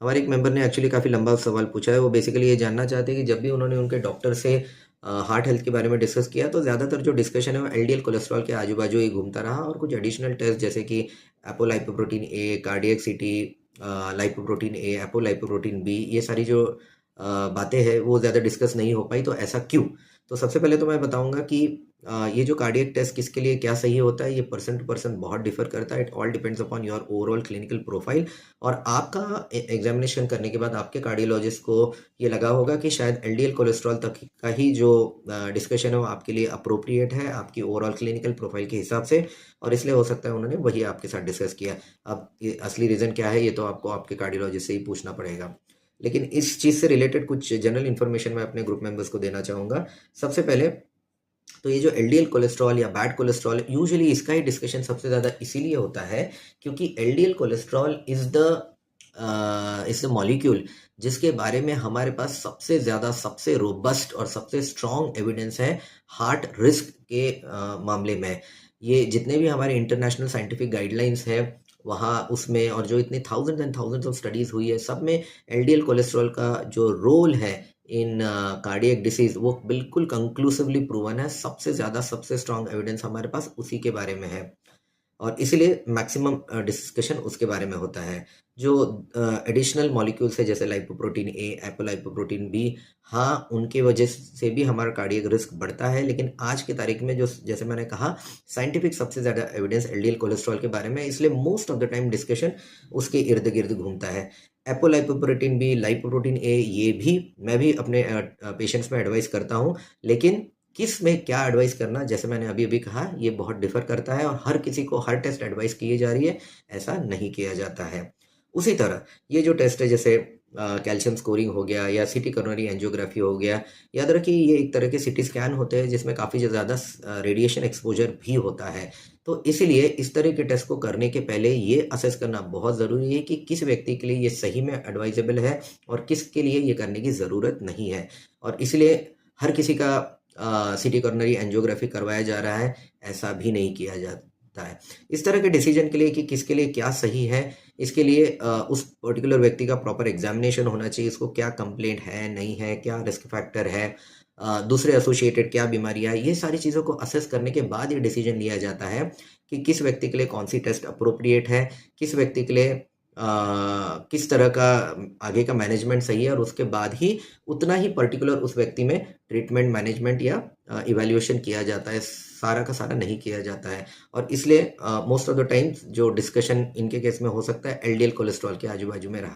हमारे एक मेंबर ने एक्चुअली काफ़ी लंबा सवाल पूछा है। वो बेसिकली ये जानना चाहते हैं कि जब भी उन्होंने उनके डॉक्टर से हार्ट हेल्थ के बारे में डिस्कस किया तो ज़्यादातर जो डिस्कशन है वो एलडीएल कोलेस्ट्रॉल के आजू-बाजू ही घूमता रहा और कुछ एडिशनल टेस्ट जैसे कि एपोलाइपोप्रोटीन ए, कार्डियक सीटी, लाइपोप्रोटीन ए, एपोलाइपोप्रोटीन बी, ये सारी जो बातें हैं वो ज़्यादा डिस्कस नहीं हो पाई। तो ऐसा क्यों? तो सबसे पहले तो मैं बताऊँगा कि ये जो कार्डियक टेस्ट किसके लिए क्या सही होता है, ये पर्सन टू पर्सन बहुत डिफ़र करता है। It all depends upon your overall clinical profile. और आपका एग्जामिनेशन करने के बाद आपके कार्डियोलॉजिस्ट को ये लगा होगा कि शायद एलडीएल कोलेस्ट्रॉल तक का ही जो डिस्कशन है वो आपके लिए अप्रोप्रिएट है आपकी ओवरऑल क्लिनिकल प्रोफाइल के हिसाब से, और इसलिए हो सकता है उन्होंने वही आपके साथ डिस्कस किया। अब ये असली रीज़न क्या है ये तो आपको आपके कार्डियोलॉजिस्ट से ही पूछना पड़ेगा। लेकिन इस चीज़ से रिलेटेड कुछ जनरल इन्फॉर्मेशन मैं अपने ग्रुप मेंबर्स को देना चाहूँगा। सबसे पहले तो ये जो एलडीएल कोलेस्ट्रॉल या बैड कोलेस्ट्रॉल, यूजुअली इसका ही डिस्कशन सबसे ज़्यादा इसीलिए होता है क्योंकि LDL cholesterol is the molecule जिसके बारे में हमारे पास सबसे ज़्यादा, सबसे रोबस्ट और सबसे स्ट्रॉन्ग एविडेंस है हार्ट रिस्क के मामले में। ये जितने भी हमारे इंटरनेशनल साइंटिफिक गाइडलाइंस है वहाँ उसमें, और जो इतनी thousands and thousands of studies हुई है, सब में एलडीएल कोलेस्ट्रॉल का जो रोल है इन कार्डियक डिसीज़ वो बिल्कुल कंक्लूसिवली प्रूवन है। सबसे ज़्यादा, सबसे स्ट्रॉन्ग एविडेंस हमारे पास उसी के बारे में है और इसीलिए मैक्सिमम डिस्कशन उसके बारे में होता है। जो एडिशनल मॉलिक्यूल्स है जैसे लाइपोप्रोटीन ए, एपोलाइपोप्रोटीन बी, हाँ, उनकी वजह से भी हमारा कार्डियक रिस्क बढ़ता है। लेकिन आज की तारीख में जो, जैसे मैंने कहा, साइंटिफिक सबसे ज़्यादा एविडेंस एलडीएल कोलेस्ट्रॉल के बारे में, इसलिए most of the time discussion उसके इर्द-गिर्द घूमता है। एपोलाइपोप्रोटीन बी, लाइपोप्रोटीन ए, ये भी मैं भी अपने पेशेंट्स में एडवाइस करता हूँ, लेकिन किस में क्या एडवाइस करना, जैसे मैंने अभी-अभी कहा, ये बहुत डिफ़र करता है और हर किसी को हर टेस्ट एडवाइस की जा रही है, ऐसा नहीं किया जाता है। उसी तरह ये जो टेस्ट है जैसे कैल्शियम स्कोरिंग हो गया या सीटी कोरोनरी एंजियोग्राफी हो गया, याद रखिए ये एक तरह के सीटी स्कैन होते हैं जिसमें काफ़ी ज़्यादा रेडिएशन एक्सपोज़र भी होता है। तो इसीलिए इस तरह के टेस्ट को करने के पहले ये असेस करना बहुत ज़रूरी है कि किस व्यक्ति के लिए ये सही में एडवाइजेबल है और किसके लिए ये करने की ज़रूरत नहीं है। और इसलिए हर किसी का सीटी कोरोनरी एंजियोग्राफी करवाया जा रहा है, ऐसा भी नहीं किया जाता है। इस तरह के डिसीजन के लिए कि किसके लिए क्या सही है, इसके लिए उस पर्टिकुलर व्यक्ति का प्रॉपर एग्जामिनेशन होना चाहिए। इसको क्या कंप्लेंट है, नहीं है, क्या रिस्क फैक्टर है, दूसरे एसोसिएटेड क्या बीमारियाँ है, ये सारी चीज़ों को असेस करने के बाद ये डिसीजन लिया जाता है कि किस व्यक्ति के लिए कौन सी टेस्ट अप्रोप्रिएट है, किस व्यक्ति के लिए किस तरह का आगे का मैनेजमेंट सही है, और उसके बाद ही उतना ही पर्टिकुलर उस व्यक्ति में ट्रीटमेंट, मैनेजमेंट या इवैल्यूएशन किया जाता है। सारा का सारा नहीं किया जाता है और इसलिए मोस्ट ऑफ द टाइम्स जो डिस्कशन इनके केस में हो सकता है एलडीएल कोलेस्ट्रॉल के आजू-बाजू में रहा।